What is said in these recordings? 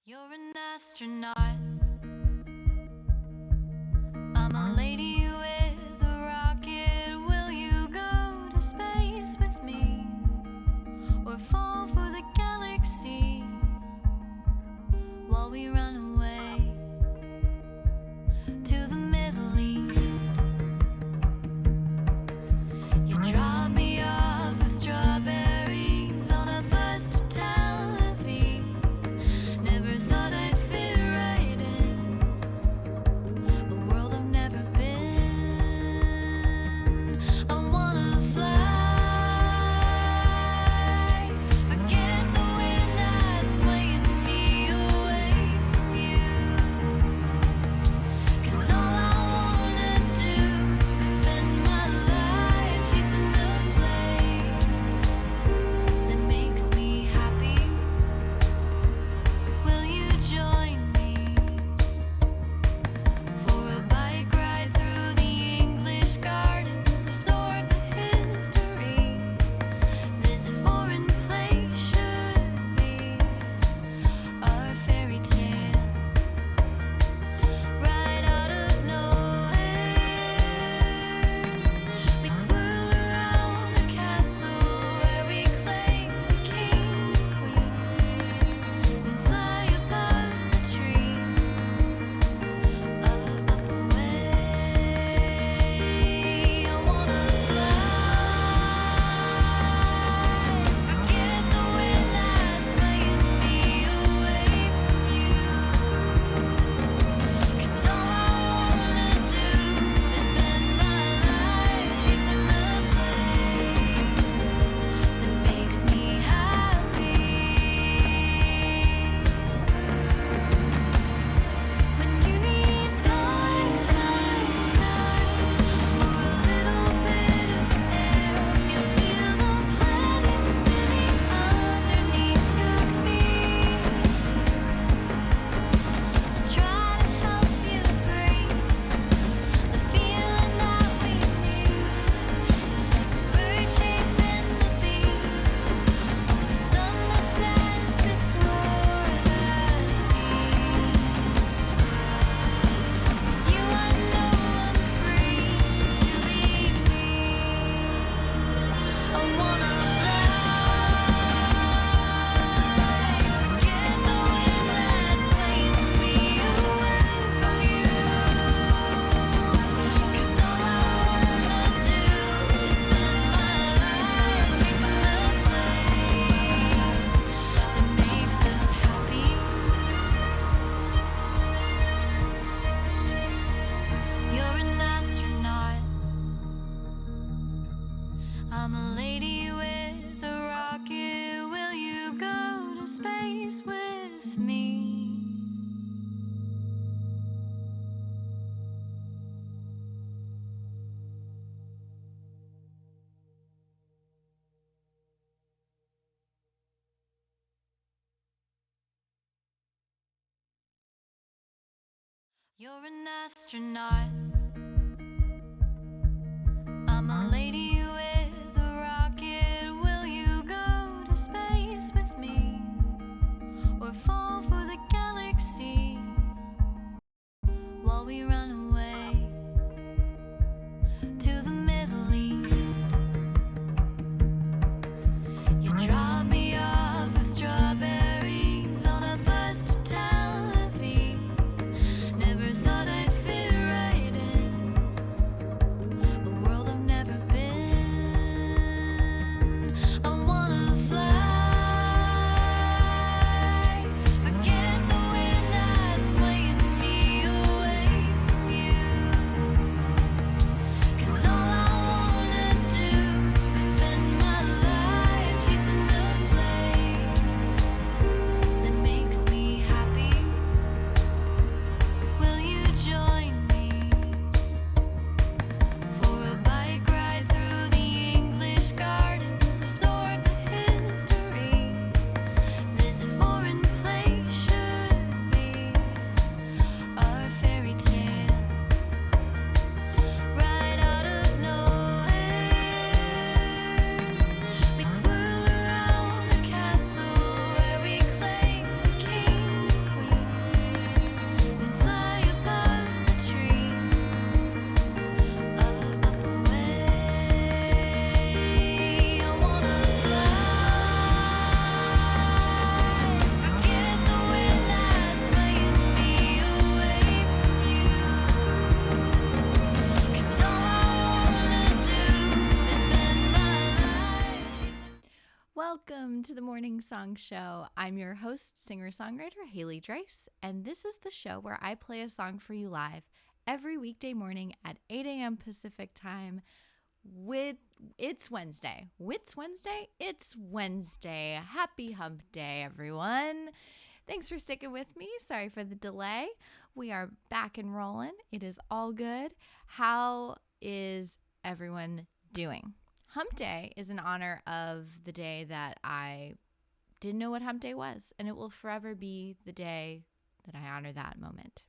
You're an astronaut. I'm a lady with a rocket. Will you go to space with me? Or fall for the galaxy while we run away to the Middle East? You drop me off with strawberries on a bus to Tel Aviv. Never thought I'd fit right in a world I've never been. I wanna fly, forget the wind that's swaying me away from you. 'Cause all I wanna do is spend my life chasing the place that makes me happy. Will you join me for a bike ride through the English gardens? Absorb the history. This foreign place should be our fairy tale, right out of nowhere. We swirl around the castle where we claim the king and queen, and fly above the trees, up away. I wanna fly, forget the wind that's swaying me away from you. 'Cause all I wanna do is spend my life chasing the place that makes me happy. When you need time, or a little bit of air, you feel the planet spinning underneath your feet. I'll try to help you breathe. The feeling that we need is like a bird chasing the bees, or a sun that sets before the sea. With you I know I'm free to be me. I wanna fly, forget the wind that's swaying me away from you. 'Cause all I wanna do is spend my life chasing the place that makes us happy. You're an astronaut. I'm a lady with a rocket. Will you go to space with me? You're an astronaut. I'm a lady with a rocket. Will you go to space with me? Or fall for the galaxy while we run away to the Middle East? You drop me off with strawberries on a bus to Tel Aviv. Never thought I'd fit right in a world I've never been. I wanna fly, forget Welcome to the Morning Song Show. I'm your host, singer-songwriter Haley Dreiss, and this is the show where I play a song for you live every weekday morning at 8 a.m. Pacific time. It's Wednesday. It's Wednesday. Happy hump day, everyone. Thanks for sticking with me. Sorry for the delay. We are back and rolling. It is all good. How is everyone doing? Hump Day is in honor of the day that I didn't know what hump day was, and it will forever be the day that I honor that moment.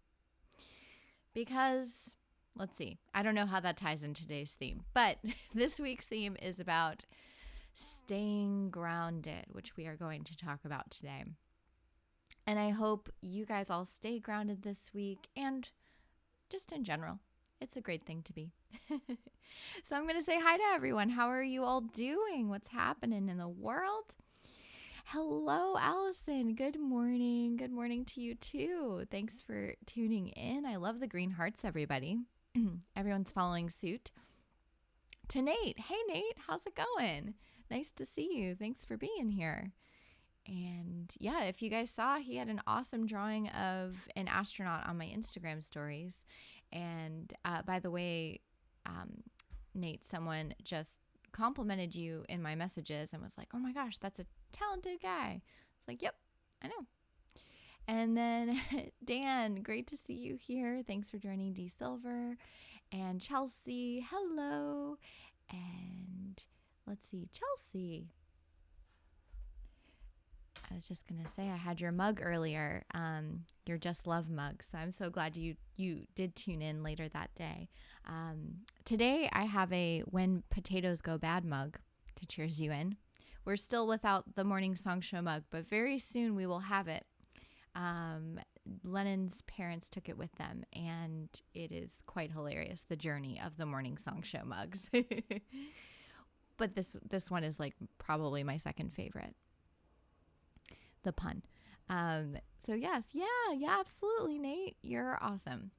Because, let's see, I don't know how that ties in today's theme, but this week's theme is about staying grounded, which we are going to talk about today. And I hope you guys all stay grounded this week and just in general. It's a great thing to be. So I'm going to say hi to everyone. How are you all doing? What's happening in the world? Hello, Allison. Good morning. Good morning to you too. Thanks for tuning in. I love the green hearts, everybody. Everyone's following suit. To Nate. Hey, Nate. How's it going? Nice to see you. Thanks for being here. And yeah, if you guys saw, he had an awesome drawing of an astronaut on my Instagram stories. And by the way, Nate, someone just complimented you in my messages and was like, oh my gosh, that's a talented guy. It's like, yep, I know. And then Dan, great to see you here. Thanks for joining D Silver. And Chelsea, hello. And let's see, Chelsea. I was just going to say I had your mug earlier, your Just Love mug. So I'm so glad you did tune in later that day. Today I have a When Potatoes Go Bad mug to cheers you in. We're still without the Morning Song Show mug, but very soon we will have it. Lennon's parents took it with them, and it is quite hilarious, the journey of the Morning Song Show mugs. But this one is like probably my second favorite. The pun. So yes, yeah, absolutely, Nate. You're awesome.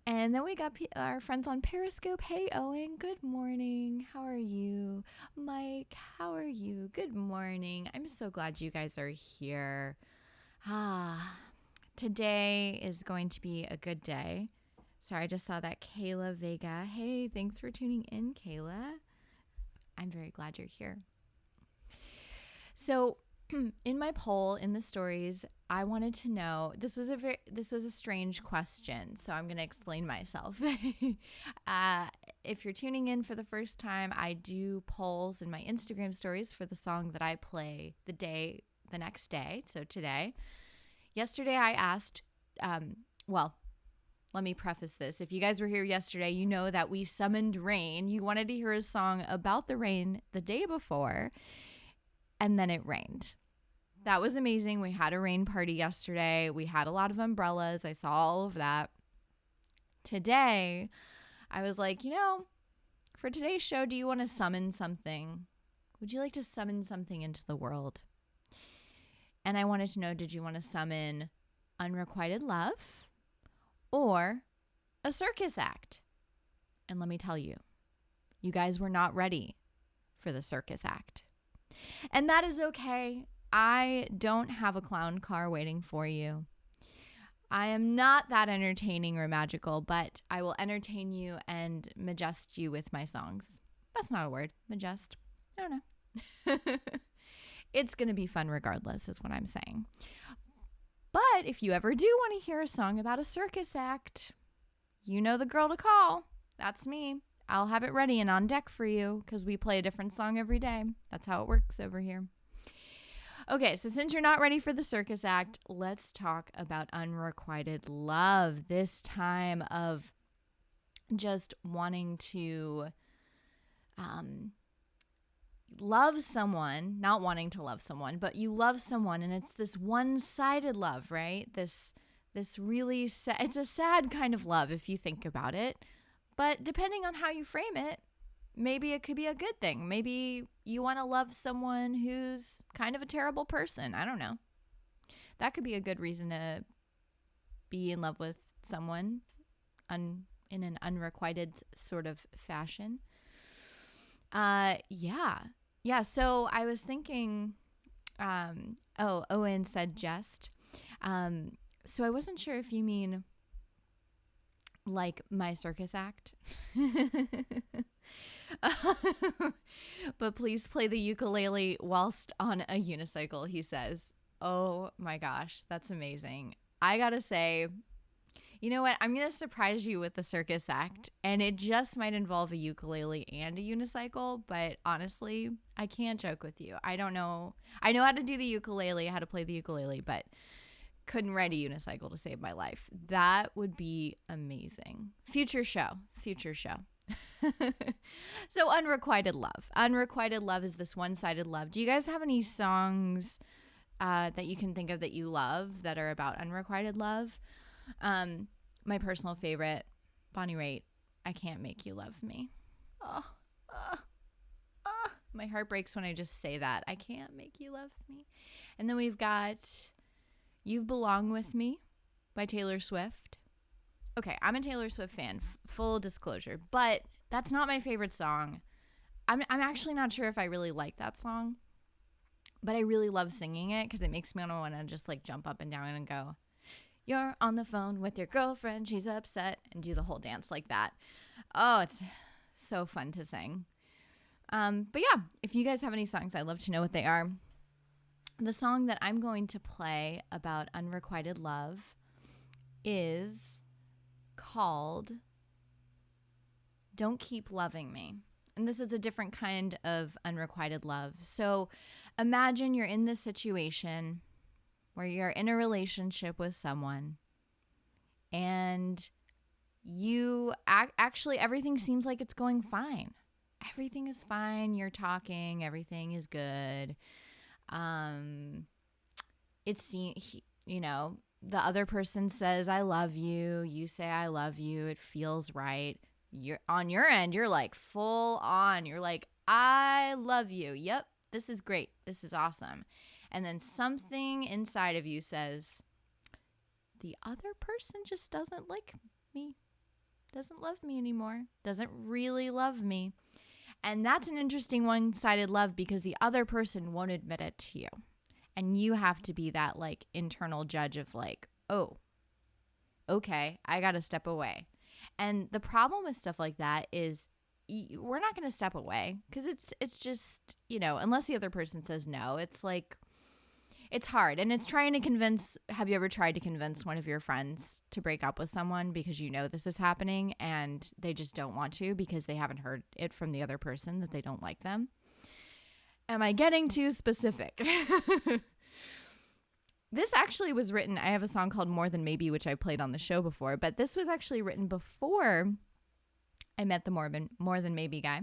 And then we got our friends on Periscope. Hey, Owen, good morning. How are you? Mike, how are you? Good morning. I'm so glad you guys are here. Today is going to be a good day. Sorry, I just saw that Kayla Vega. Hey, thanks for tuning in, Kayla. I'm very glad you're here. So, in my poll in the stories, I wanted to know, this was a strange question, so I'm going to explain myself. If you're tuning in for the first time, I do polls in my Instagram stories for the song that I play the next day, so today. Yesterday I asked, let me preface this. If you guys were here yesterday, you know that we summoned rain. You wanted to hear a song about the rain the day before, and then it rained. That was amazing. We had a rain party yesterday. We had a lot of umbrellas. I saw all of that. Today, I was like, for today's show, do you want to summon something? Would you like to summon something into the world? And I wanted to know, did you want to summon unrequited love or a circus act? And let me tell you, you guys were not ready for the circus act. And that is okay. I don't have a clown car waiting for you. I am not that entertaining or magical, but I will entertain you and majest you with my songs. That's not a word. Majest. I don't know. It's going to be fun regardless, is what I'm saying. But if you ever do want to hear a song about a circus act, you know the girl to call. That's me. I'll have it ready and on deck for you because we play a different song every day. That's how it works over here. Okay, so since you're not ready for the circus act, let's talk about unrequited love. This time of just wanting to love someone, not wanting to love someone, but you love someone and it's this one-sided love, right? This really it's a sad kind of love if you think about it. But depending on how you frame it, maybe it could be a good thing. Maybe you want to love someone who's kind of a terrible person. I don't know. That could be a good reason to be in love with someone in an unrequited sort of fashion. Yeah. So I was thinking Owen said jest. So I wasn't sure if you mean like my circus act. But please play the ukulele whilst on a unicycle, he says. Oh my gosh, that's amazing. I gotta say, you know what? I'm gonna surprise you with the circus act, and it just might involve a ukulele and a unicycle, but honestly, I can't joke with you. I don't know. I know how to do the ukulele, how to play the ukulele, but couldn't ride a unicycle to save my life. That would be amazing. Future show. So unrequited love. Unrequited love is this one-sided love. Do you guys have any songs that you can think of that you love that are about unrequited love? My personal favorite, Bonnie Raitt, I Can't Make You Love Me. My heart breaks when I just say that. I can't make you love me. And then we've got You Belong With Me by Taylor Swift. Okay, I'm a Taylor Swift fan, full disclosure, but that's not my favorite song. I'm actually not sure if I really like that song, but I really love singing it because it makes me want to just like jump up and down and go, "You're on the phone with your girlfriend, she's upset," and do the whole dance like that. Oh, it's so fun to sing. But yeah, if you guys have any songs, I'd love to know what they are. The song that I'm going to play about unrequited love is called Don't Keep Loving Me. And this is a different kind of unrequited love. So imagine you're in this situation where you're in a relationship with someone and you actually everything seems like it's going fine. Everything is fine. You're talking. Everything is good. It's, you know, the other person says, "I love you." You say, "I love you." It feels right. You're on your end. You're like full on. You're like, "I love you." Yep. This is great. This is awesome. And then something inside of you says, the other person just doesn't like me. Doesn't love me anymore. Doesn't really love me. And that's an interesting one-sided love because the other person won't admit it to you. And you have to be that like internal judge of like, oh, okay, I got to step away. And the problem with stuff like that is we're not going to step away because it's just, you know, unless the other person says no, it's like, it's hard. And it's trying to convince, have you ever tried to convince one of your friends to break up with someone because you know this is happening and they just don't want to because they haven't heard it from the other person that they don't like them? Am I getting too specific? This actually was written, I have a song called More Than Maybe, which I played on the show before, but this was actually written before I met the More Than Maybe guy.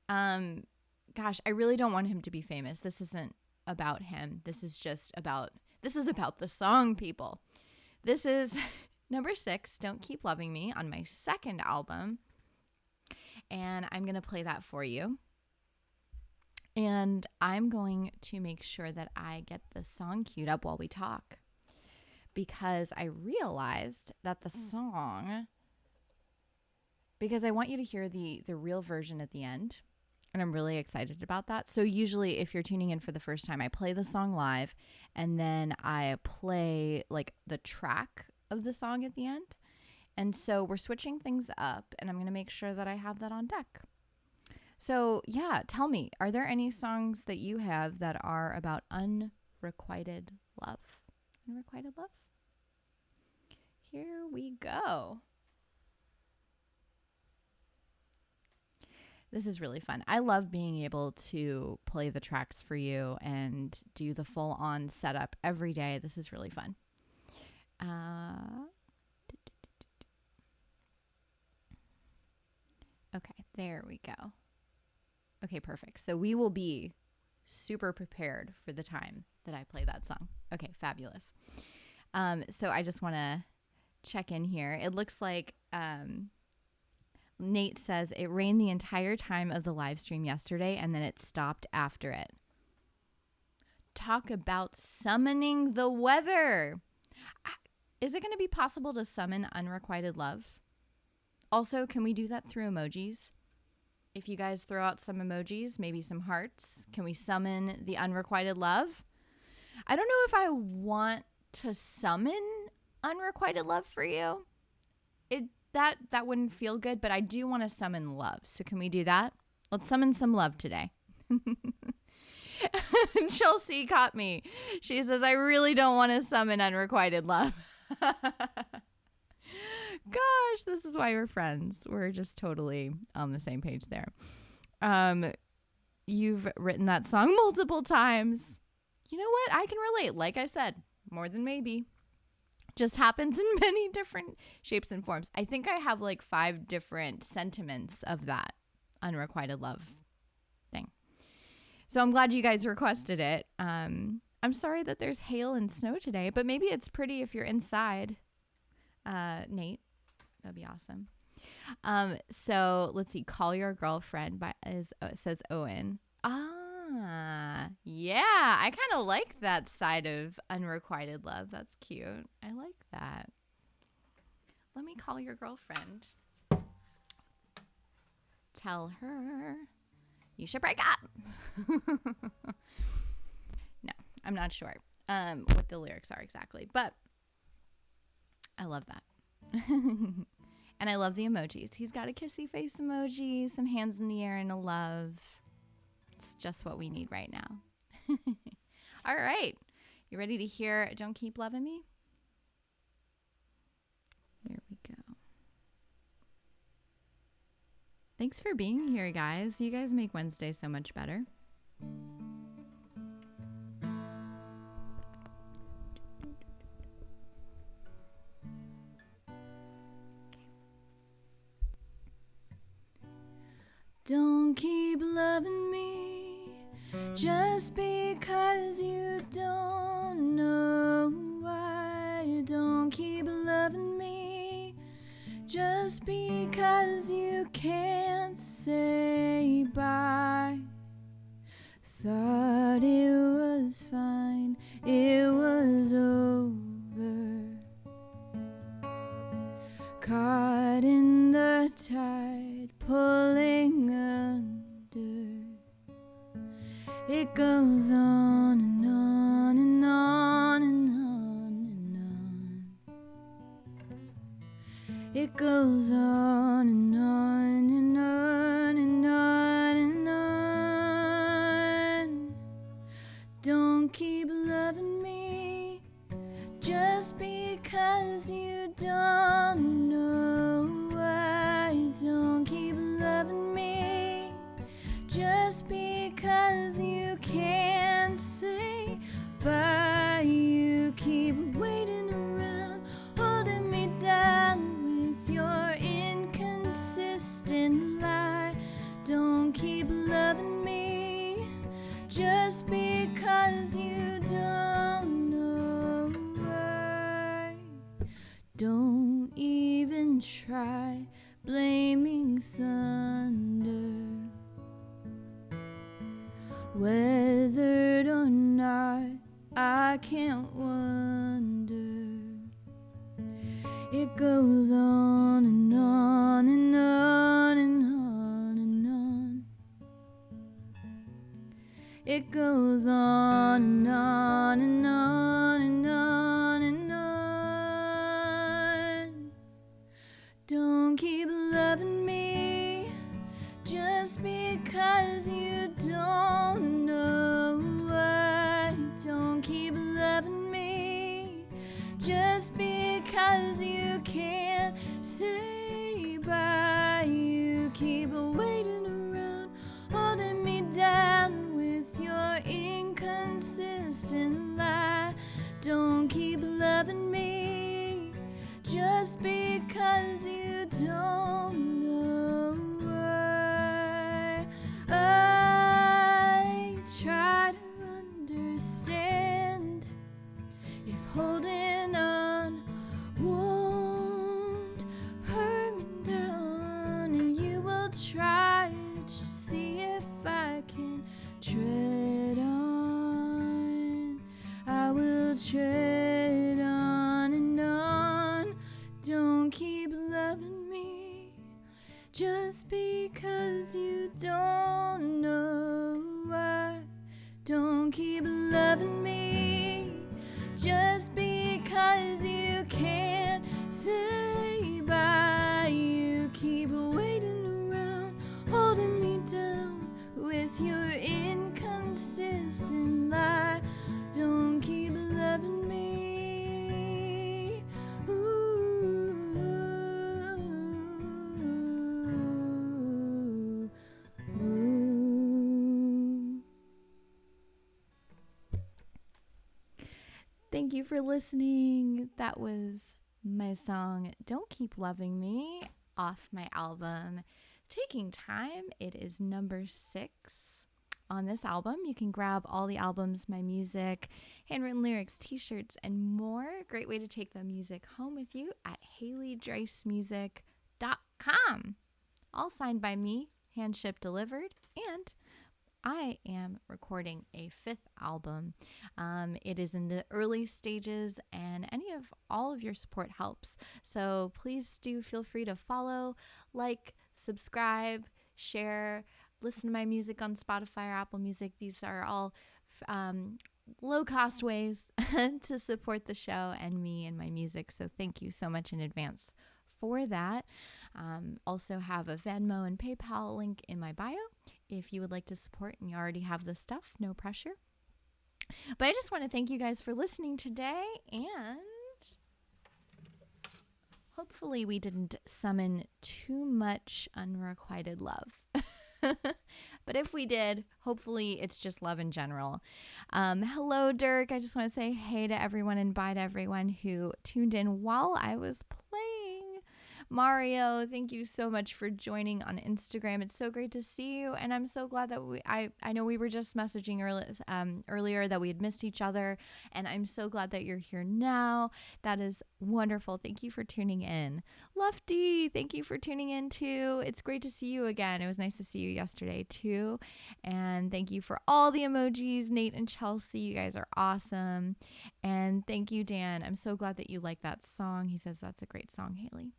Gosh, I really don't want him to be famous. This isn't about him. This is about the song, people. This is number 6, Don't Keep Loving Me, on my second album. And I'm going to play that for you. And I'm going to make sure that I get the song queued up while we talk, because I realized that the song, because I want you to hear the real version at the end, and I'm really excited about that. So usually if you're tuning in for the first time, I play the song live and then I play like the track of the song at the end. And so we're switching things up and I'm going to make sure that I have that on deck. So yeah, tell me, are there any songs that you have that are about unrequited love? Unrequited love? Here we go. This is really fun. I love being able to play the tracks for you and do the full-on setup every day. This is really fun. Okay, there we go. Okay, perfect. So we will be super prepared for the time that I play that song. Okay, fabulous. So I just want to check in here. It looks like Nate says it rained the entire time of the live stream yesterday and then it stopped after it. Talk about summoning the weather. Is it going to be possible to summon unrequited love? Also, can we do that through emojis? if you guys throw out some emojis, maybe some hearts, can we summon the unrequited love? I don't know if I want to summon unrequited love for you. That wouldn't feel good, but I do want to summon love. So can we do that? Let's summon some love today. Chelsea caught me. She says, I really don't want to summon unrequited love. Gosh, this is why we're friends. We're just totally on the same page there. You've written that song multiple times. You know what? I can relate. Like I said, more than maybe. Just happens in many different shapes and forms. I think I have like 5 different sentiments of that unrequited love thing. So I'm glad you guys requested it. I'm sorry that there's hail and snow today, but maybe it's pretty if you're inside. Nate, that'd be awesome. So let's see. Call Your Girlfriend says Owen. Yeah, I kind of like that side of unrequited love. That's cute. I like that. Let me call your girlfriend. Tell her you should break up. No, I'm not sure what the lyrics are exactly, but I love that. And I love the emojis. He's got a kissy face emoji, some hands in the air, and a love. It's just what we need right now. All right. You ready to hear Don't Keep Loving Me? Here we go. Thanks for being here, guys. You guys make Wednesday so much better. Don't keep loving me just because you don't know why. Don't keep loving me just because you can't say bye. Thought it was fine, it was over. Caught in the tide, pulling under. It goes on and on and on and on and on. It goes on and on and on and on and on. Don't keep loving me just because you don't know why. Don't keep loving me just because you can't say bye. You keep waiting around, holding me down with your inconsistent lie. Don't keep loving me just because you don't know why. Don't even try blaming thunder. Weathered or not, I can't wonder. It goes on and on and on and on and on. It goes on and on and on and on and on. Don't keep loving me just because you don't know why. Don't keep loving me just because you can't say bye. You keep waiting around, holding me down with your inconsistent lie. Don't keep loving me just because you don't know why. I try to understand if holding on won't hurt Just because you don't know why, don't keep loving me. Just because you can't say bye, you keep waiting around, holding me down with your inconsistent lie. Don't keep loving me. Ooh. Ooh. Thank you for listening. That was my song Don't Keep Loving Me off my album Taking Time. It is number 6 on this album. You can grab all the albums, my music, handwritten lyrics, t-shirts, and more. Great way to take the music home with you at HaleyDriceMusic.com. All signed by me, hand shipped delivered, and I am recording a 5th album. It is in the early stages, and all of your support helps. So please do feel free to follow, like, subscribe, share, listen to my music on Spotify or Apple Music. These are all low-cost ways to support the show and me and my music. So thank you so much in advance for that. Also have a Venmo and PayPal link in my bio if you would like to support and you already have the stuff. No pressure. But I just want to thank you guys for listening today, and hopefully we didn't summon too much unrequited love. But if we did, hopefully it's just love in general. Hello, Dirk. I just want to say hey to everyone and bye to everyone who tuned in while I was playing. Mario, thank you so much for joining on Instagram. It's so great to see you, and I'm so glad that I know we were just messaging earlier that we had missed each other, and I'm so glad that you're here now. That is wonderful. Thank you for tuning in. Lefty, thank you for tuning in too. It's great to see you again. It was nice to see you yesterday too, and thank you for all the emojis. Nate and Chelsea, you guys are awesome, and thank you, Dan. I'm so glad that you like that song. He says that's a great song, Haley.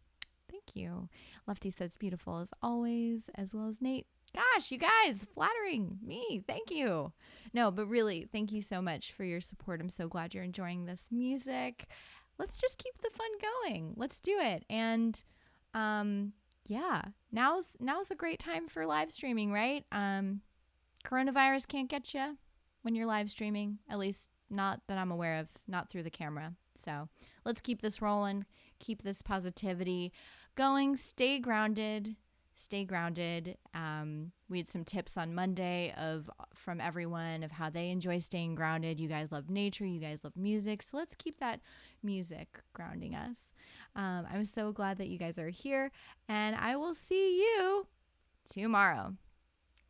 Thank you. Lefty says beautiful as always, as well as Nate. Gosh, you guys, flattering me. Thank you. No, but really, thank you so much for your support. I'm so glad you're enjoying this music. Let's just keep the fun going. Let's do it. And yeah, now's a great time for live streaming, right? Coronavirus can't get you when you're live streaming, at least not that I'm aware of, not through the camera. So let's keep this rolling, keep this positivity going, stay grounded. We had some tips on Monday from everyone of how they enjoy staying grounded. You guys love nature, you guys love music, so let's keep that music grounding us. I'm so glad that you guys are here, and I will see you tomorrow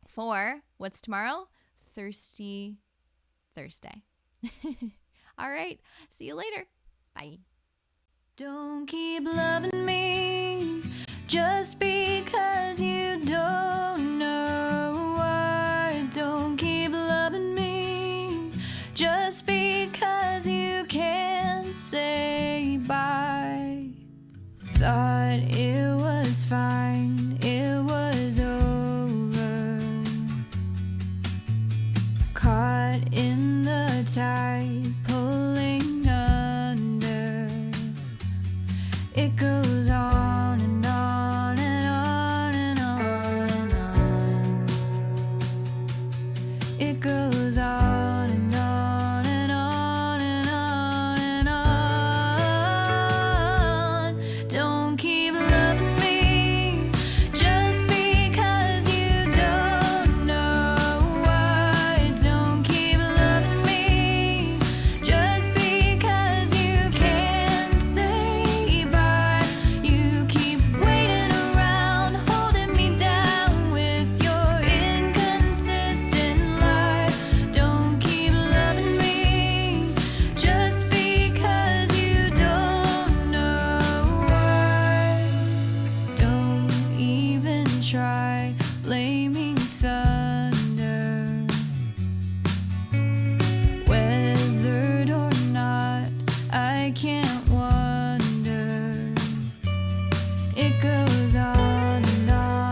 for what's tomorrow? Thirsty Thursday. All right, see you later. Bye. Don't keep loving me just because you don't know why. Don't keep loving me just because you can't say bye. Thought it was fine, it was over. Caught in the tide, pulling under. It goes on and on and on and on and on. It goes on and on and on and on and on. Don't keep loving me just because you don't know why. Don't keep loving me just because you can't say bye. You keep waiting around, holding me down with your inconsistent lie. Don't keep loving me just because you don't know why. Don't even try blaming thunder. Weathered or not, I can't wonder. It goes on and on.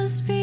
just be